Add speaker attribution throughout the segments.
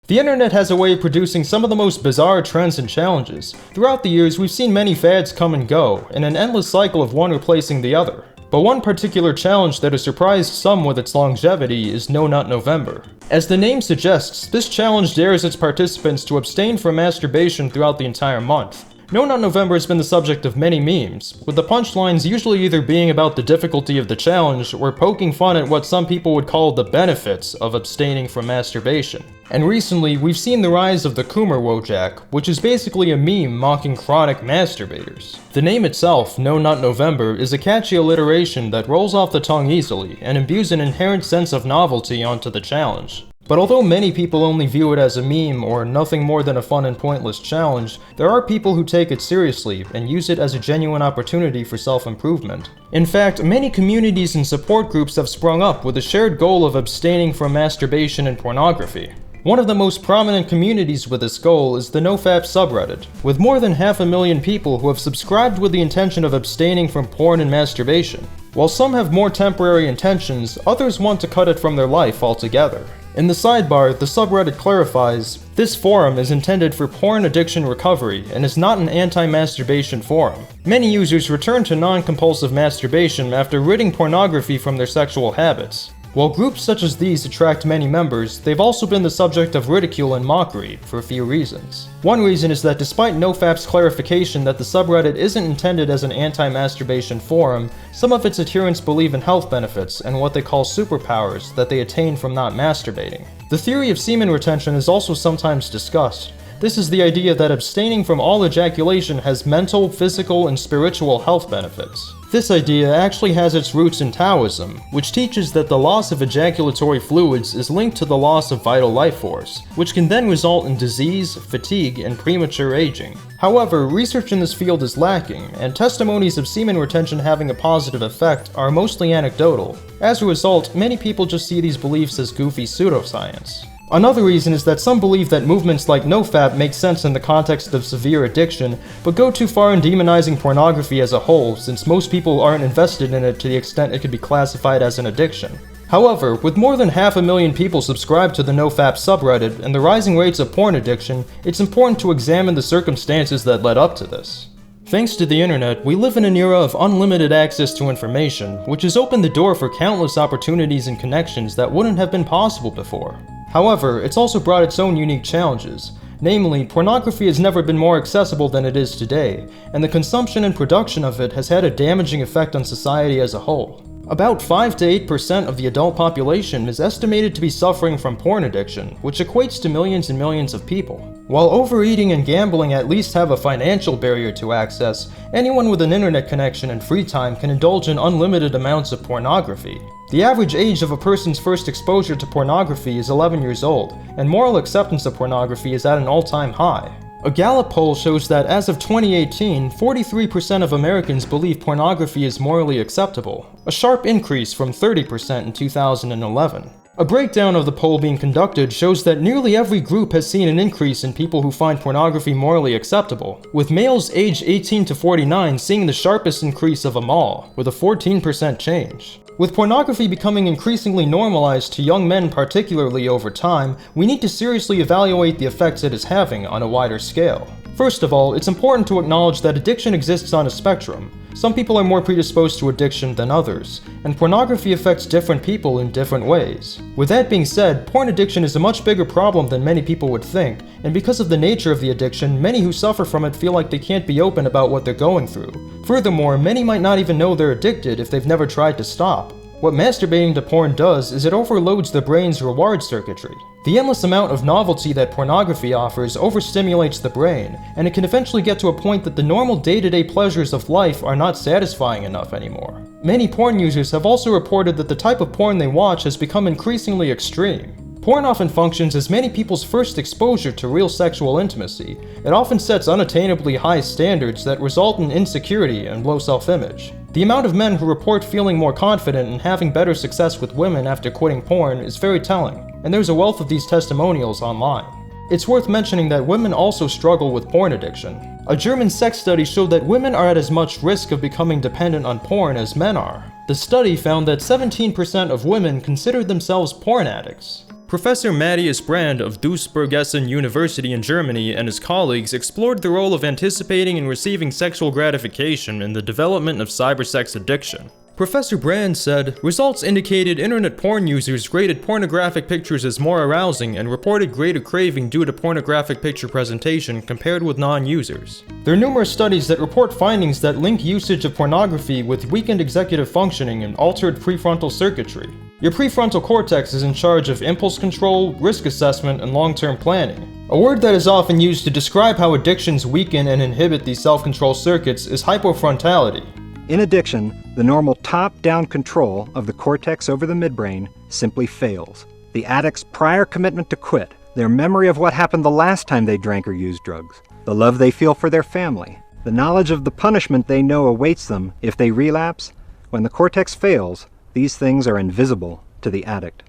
Speaker 1: The internet has a way of producing some of the most bizarre trends and challenges. Throughout the years, we've seen many fads come and go, in an endless cycle of one replacing the other. But one particular challenge that has surprised some with its longevity is No Nut November. As the name suggests, this challenge dares its participants to abstain from masturbation throughout the entire month. No Nut November has been the subject of many memes, with the punchlines usually either being about the difficulty of the challenge or poking fun at what some people would call the benefits of abstaining from masturbation. And recently, we've seen the rise of the Coomer Wojak, which is basically a meme mocking chronic masturbators. The name itself, No Nut November, is a catchy alliteration that rolls off the tongue easily and imbues an inherent sense of novelty onto the challenge. But although many people only view it as a meme or nothing more than a fun and pointless challenge, there are people who take it seriously and use it as a genuine opportunity for self-improvement. In fact, many communities and support groups have sprung up with a shared goal of abstaining from masturbation and pornography. One of the most prominent communities with this goal is the NoFap subreddit, with more than 500,000 people who have subscribed with the intention of abstaining from porn and masturbation. While some have more temporary intentions, others want to cut it from their life altogether. In the sidebar, the subreddit clarifies, "This forum is intended for porn addiction recovery and is not an anti-masturbation forum." Many users return to non-compulsive masturbation after ridding pornography from their sexual habits. While groups such as these attract many members, they've also been the subject of ridicule and mockery for a few reasons. One reason is that despite NoFap's clarification that the subreddit isn't intended as an anti-masturbation forum, some of its adherents believe in health benefits and what they call superpowers that they attain from not masturbating. The theory of semen retention is also sometimes discussed. This is the idea that abstaining from all ejaculation has mental, physical, and spiritual health benefits. This idea actually has its roots in Taoism, which teaches that the loss of ejaculatory fluids is linked to the loss of vital life force, which can then result in disease, fatigue, and premature aging. However, research in this field is lacking, and testimonies of semen retention having a positive effect are mostly anecdotal. As a result, many people just see these beliefs as goofy pseudoscience. Another reason is that some believe that movements like NoFap make sense in the context of severe addiction, but go too far in demonizing pornography as a whole, since most people aren't invested in it to the extent it could be classified as an addiction. However, with more than 500,000 people subscribed to the NoFap subreddit and the rising rates of porn addiction, it's important to examine the circumstances that led up to this. Thanks to the internet, we live in an era of unlimited access to information, which has opened the door for countless opportunities and connections that wouldn't have been possible before. However, it's also brought its own unique challenges. Namely, pornography has never been more accessible than it is today, and the consumption and production of it has had a damaging effect on society as a whole. About 5 to 8% of the adult population is estimated to be suffering from porn addiction, which equates to millions and millions of people. While overeating and gambling at least have a financial barrier to access, anyone with an internet connection and free time can indulge in unlimited amounts of pornography. The average age of a person's first exposure to pornography is 11 years old, and moral acceptance of pornography is at an all-time high. A Gallup poll shows that as of 2018, 43% of Americans believe pornography is morally acceptable, a sharp increase from 30% in 2011. A breakdown of the poll being conducted shows that nearly every group has seen an increase in people who find pornography morally acceptable, with males aged 18 to 49 seeing the sharpest increase of them all, with a 14% change. With pornography becoming increasingly normalized to young men particularly over time, we need to seriously evaluate the effects it is having on a wider scale. First of all, it's important to acknowledge that addiction exists on a spectrum. Some people are more predisposed to addiction than others, and pornography affects different people in different ways. With that being said, porn addiction is a much bigger problem than many people would think, and because of the nature of the addiction, many who suffer from it feel like they can't be open about what they're going through. Furthermore, many might not even know they're addicted if they've never tried to stop. What masturbating to porn does is it overloads the brain's reward circuitry. The endless amount of novelty that pornography offers overstimulates the brain, and it can eventually get to a point that the normal day-to-day pleasures of life are not satisfying enough anymore. Many porn users have also reported that the type of porn they watch has become increasingly extreme. Porn often functions as many people's first exposure to real sexual intimacy. It often sets unattainably high standards that result in insecurity and low self-image. The amount of men who report feeling more confident and having better success with women after quitting porn is very telling, and there's a wealth of these testimonials online. It's worth mentioning that women also struggle with porn addiction. A German sex study showed that women are at as much risk of becoming dependent on porn as men are. The study found that 17% of women considered themselves porn addicts. Professor Matthias Brand of Duisburg-Essen University in Germany and his colleagues explored the role of anticipating and receiving sexual gratification in the development of cybersex addiction. Professor Brand said, results indicated internet porn users rated pornographic pictures as more arousing and reported greater craving due to pornographic picture presentation compared with non-users. There are numerous studies that report findings that link usage of pornography with weakened executive functioning and altered prefrontal circuitry. Your prefrontal cortex is in charge of impulse control, risk assessment, and long-term planning. A word that is often used to describe how addictions weaken and inhibit these self-control circuits is hypofrontality.
Speaker 2: In addiction, the normal top-down control of the cortex over the midbrain simply fails. The addict's prior commitment to quit, their memory of what happened the last time they drank or used drugs, the love they feel for their family, the knowledge of the punishment they know awaits them if they relapse, when the cortex fails, these things are invisible to the addict.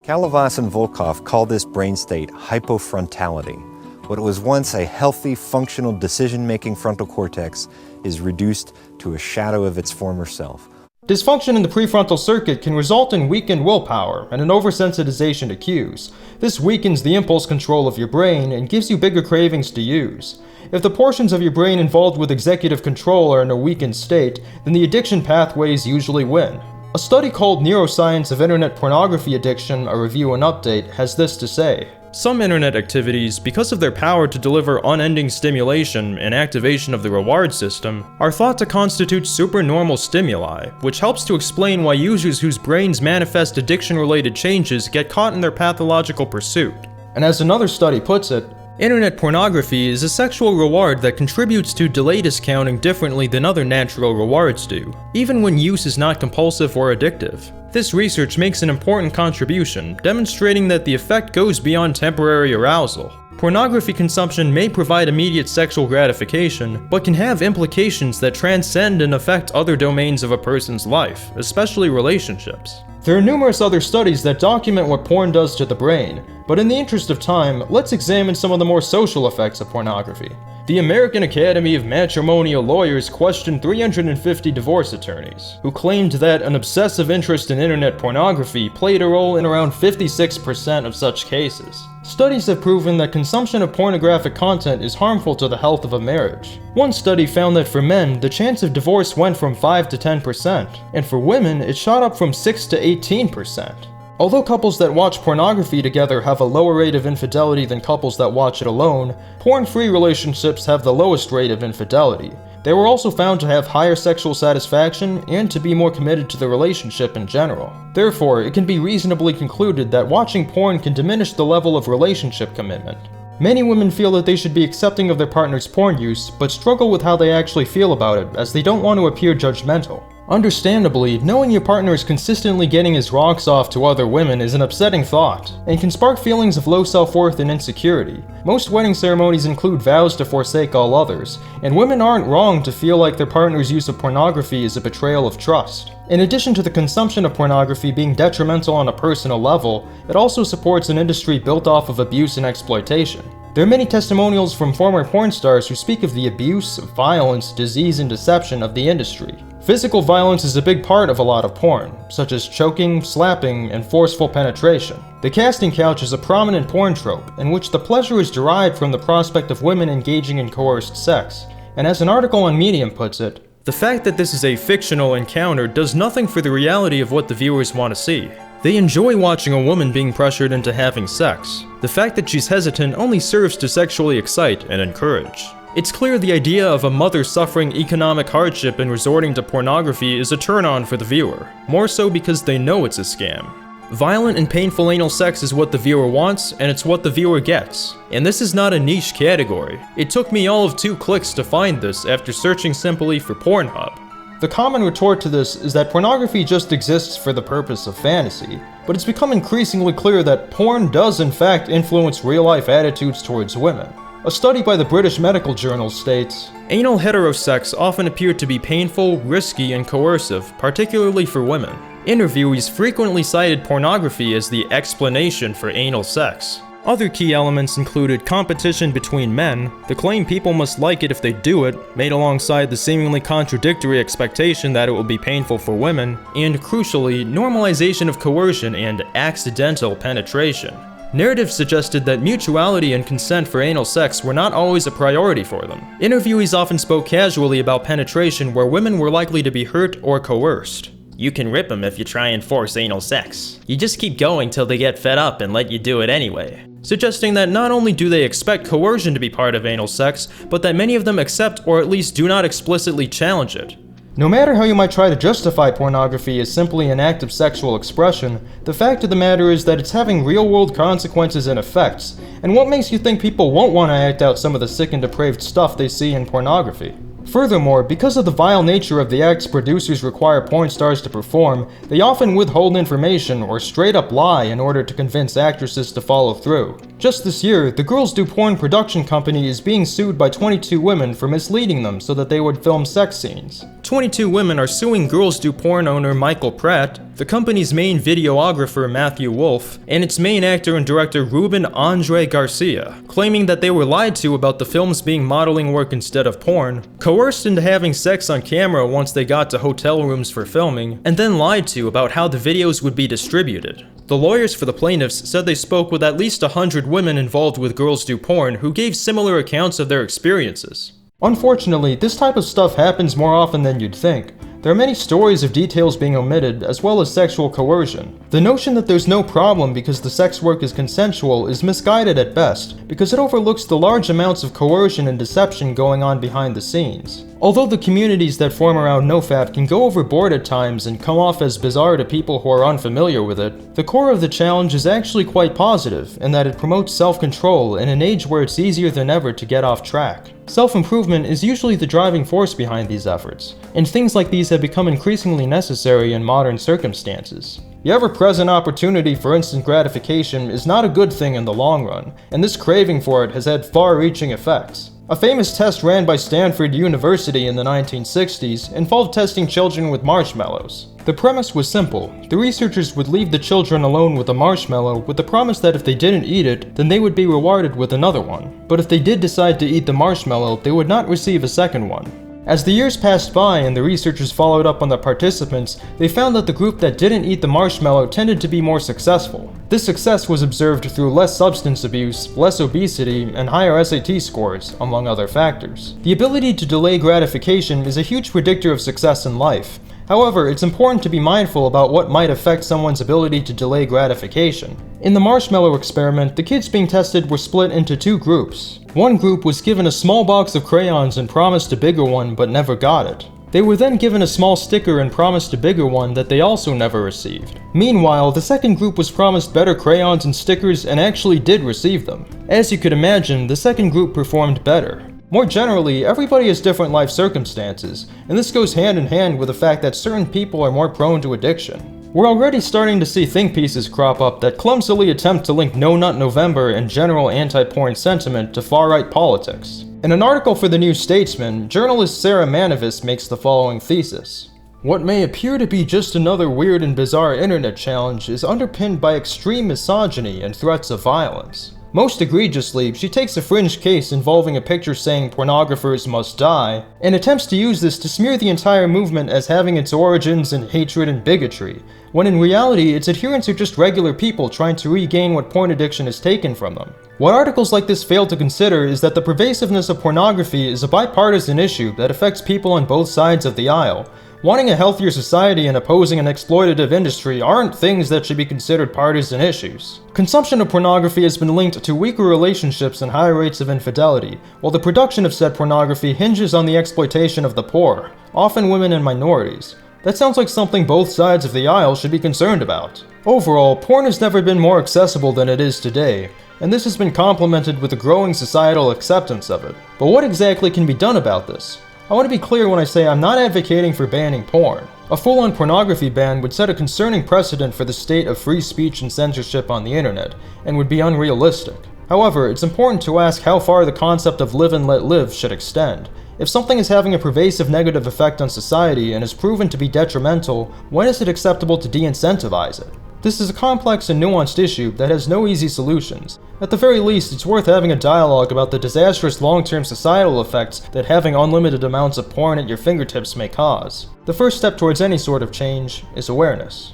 Speaker 3: Kalavas and Volkov called this brain state hypofrontality. What was once a healthy, functional decision-making frontal cortex is reduced to a shadow of its former self.
Speaker 1: Dysfunction in the prefrontal circuit can result in weakened willpower and an oversensitization to cues. This weakens the impulse control of your brain and gives you bigger cravings to use. If the portions of your brain involved with executive control are in a weakened state, then the addiction pathways usually win. A study called Neuroscience of Internet Pornography Addiction, a Review and Update, has this to say. Some internet activities, because of their power to deliver unending stimulation and activation of the reward system, are thought to constitute supernormal stimuli, which helps to explain why users whose brains manifest addiction-related changes get caught in their pathological pursuit. And as another study puts it, internet pornography is a sexual reward that contributes to delay discounting differently than other natural rewards do, even when use is not compulsive or addictive. This research makes an important contribution, demonstrating that the effect goes beyond temporary arousal. Pornography consumption may provide immediate sexual gratification, but can have implications that transcend and affect other domains of a person's life, especially relationships. There are numerous other studies that document what porn does to the brain, but in the interest of time, let's examine some of the more social effects of pornography. The American Academy of Matrimonial Lawyers questioned 350 divorce attorneys, who claimed that an obsessive interest in internet pornography played a role in around 56% of such cases. Studies have proven that consumption of pornographic content is harmful to the health of a marriage. One study found that for men, the chance of divorce went from 5 to 10%, and for women, it shot up from 6 to 18%. Although couples that watch pornography together have a lower rate of infidelity than couples that watch it alone, porn-free relationships have the lowest rate of infidelity. They were also found to have higher sexual satisfaction and to be more committed to the relationship in general. Therefore, it can be reasonably concluded that watching porn can diminish the level of relationship commitment. Many women feel that they should be accepting of their partner's porn use, but struggle with how they actually feel about it, as they don't want to appear judgmental. Understandably, knowing your partner is consistently getting his rocks off to other women is an upsetting thought, and can spark feelings of low self-worth and insecurity. Most wedding ceremonies include vows to forsake all others, and women aren't wrong to feel like their partner's use of pornography is a betrayal of trust. In addition to the consumption of pornography being detrimental on a personal level, it also supports an industry built off of abuse and exploitation. There are many testimonials from former porn stars who speak of the abuse, violence, disease, and deception of the industry. Physical violence is a big part of a lot of porn, such as choking, slapping, and forceful penetration. The casting couch is a prominent porn trope, in which the pleasure is derived from the prospect of women engaging in coerced sex. And as an article on Medium puts it, the fact that this is a fictional encounter does nothing for the reality of what the viewers want to see. They enjoy watching a woman being pressured into having sex. The fact that she's hesitant only serves to sexually excite and encourage. It's clear the idea of a mother suffering economic hardship and resorting to pornography is a turn-on for the viewer, more so because they know it's a scam. Violent and painful anal sex is what the viewer wants, and it's what the viewer gets. And this is not a niche category. It took me all of 2 clicks to find this after searching simply for Pornhub. The common retort to this is that pornography just exists for the purpose of fantasy, but it's become increasingly clear that porn does in fact influence real-life attitudes towards women. A study by the British Medical Journal states, anal heterosex often appeared to be painful, risky, and coercive, particularly for women. Interviewees frequently cited pornography as the explanation for anal sex. Other key elements included competition between men, the claim people must like it if they do it, made alongside the seemingly contradictory expectation that it will be painful for women, and crucially, normalization of coercion and accidental penetration. Narrative suggested that mutuality and consent for anal sex were not always a priority for them. Interviewees often spoke casually about penetration where women were likely to be hurt or coerced. You can rip them if you try and force anal sex. You just keep going till they get fed up and let you do it anyway. Suggesting that not only do they expect coercion to be part of anal sex, but that many of them accept or at least do not explicitly challenge it. No matter how you might try to justify pornography as simply an act of sexual expression, the fact of the matter is that it's having real-world consequences and effects, and what makes you think people won't want to act out some of the sick and depraved stuff they see in pornography? Furthermore, because of the vile nature of the acts producers require porn stars to perform, they often withhold information or straight up lie in order to convince actresses to follow through. Just this year, the Girls Do Porn production company is being sued by 22 women for misleading them so that they would film sex scenes. 22 women are suing Girls Do Porn owner Michael Pratt, the company's main videographer Matthew Wolf, and its main actor and director Ruben Andre Garcia, claiming that they were lied to about the films being modeling work instead of porn, coerced into having sex on camera once they got to hotel rooms for filming, and then lied to about how the videos would be distributed. The lawyers for the plaintiffs said they spoke with at least 100 women involved with Girls Do Porn who gave similar accounts of their experiences. Unfortunately, this type of stuff happens more often than you'd think. There are many stories of details being omitted, as well as sexual coercion. The notion that there's no problem because the sex work is consensual is misguided at best, because it overlooks the large amounts of coercion and deception going on behind the scenes. Although the communities that form around NoFap can go overboard at times and come off as bizarre to people who are unfamiliar with it, the core of the challenge is actually quite positive, in that it promotes self-control in an age where it's easier than ever to get off track. Self-improvement is usually the driving force behind these efforts, and things like these have become increasingly necessary in modern circumstances. The ever-present opportunity for instant gratification is not a good thing in the long run, and this craving for it has had far-reaching effects. A famous test ran by Stanford University in the 1960s involved testing children with marshmallows. The premise was simple. The researchers would leave the children alone with a marshmallow with the promise that if they didn't eat it, then they would be rewarded with another one. But if they did decide to eat the marshmallow, they would not receive a second one. As the years passed by and the researchers followed up on the participants, they found that the group that didn't eat the marshmallow tended to be more successful. This success was observed through less substance abuse, less obesity, and higher SAT scores, among other factors. The ability to delay gratification is a huge predictor of success in life. However, it's important to be mindful about what might affect someone's ability to delay gratification. In the marshmallow experiment, the kids being tested were split into two groups. One group was given a small box of crayons and promised a bigger one but never got it. They were then given a small sticker and promised a bigger one that they also never received. Meanwhile, the second group was promised better crayons and stickers and actually did receive them. As you could imagine, the second group performed better. More generally, everybody has different life circumstances, and this goes hand in hand with the fact that certain people are more prone to addiction. We're already starting to see think pieces crop up that clumsily attempt to link No Nut November and general anti-porn sentiment to far-right politics. In an article for The New Statesman, journalist Sarah Manavis makes the following thesis. What may appear to be just another weird and bizarre internet challenge is underpinned by extreme misogyny and threats of violence. Most egregiously, she takes a fringe case involving a picture saying pornographers must die, and attempts to use this to smear the entire movement as having its origins in hatred and bigotry, when in reality its adherents are just regular people trying to regain what porn addiction has taken from them. What articles like this fail to consider is that the pervasiveness of pornography is a bipartisan issue that affects people on both sides of the aisle. Wanting a healthier society and opposing an exploitative industry aren't things that should be considered partisan issues. Consumption of pornography has been linked to weaker relationships and higher rates of infidelity, while the production of said pornography hinges on the exploitation of the poor, often women and minorities. That sounds like something both sides of the aisle should be concerned about. Overall, porn has never been more accessible than it is today, and this has been complemented with a growing societal acceptance of it. But what exactly can be done about this? I want to be clear when I say I'm not advocating for banning porn. A full-on pornography ban would set a concerning precedent for the state of free speech and censorship on the internet, and would be unrealistic. However, it's important to ask how far the concept of live and let live should extend. If something is having a pervasive negative effect on society and is proven to be detrimental, when is it acceptable to de-incentivize it? This is a complex and nuanced issue that has no easy solutions. At the very least, it's worth having a dialogue about the disastrous long-term societal effects that having unlimited amounts of porn at your fingertips may cause. The first step towards any sort of change is awareness.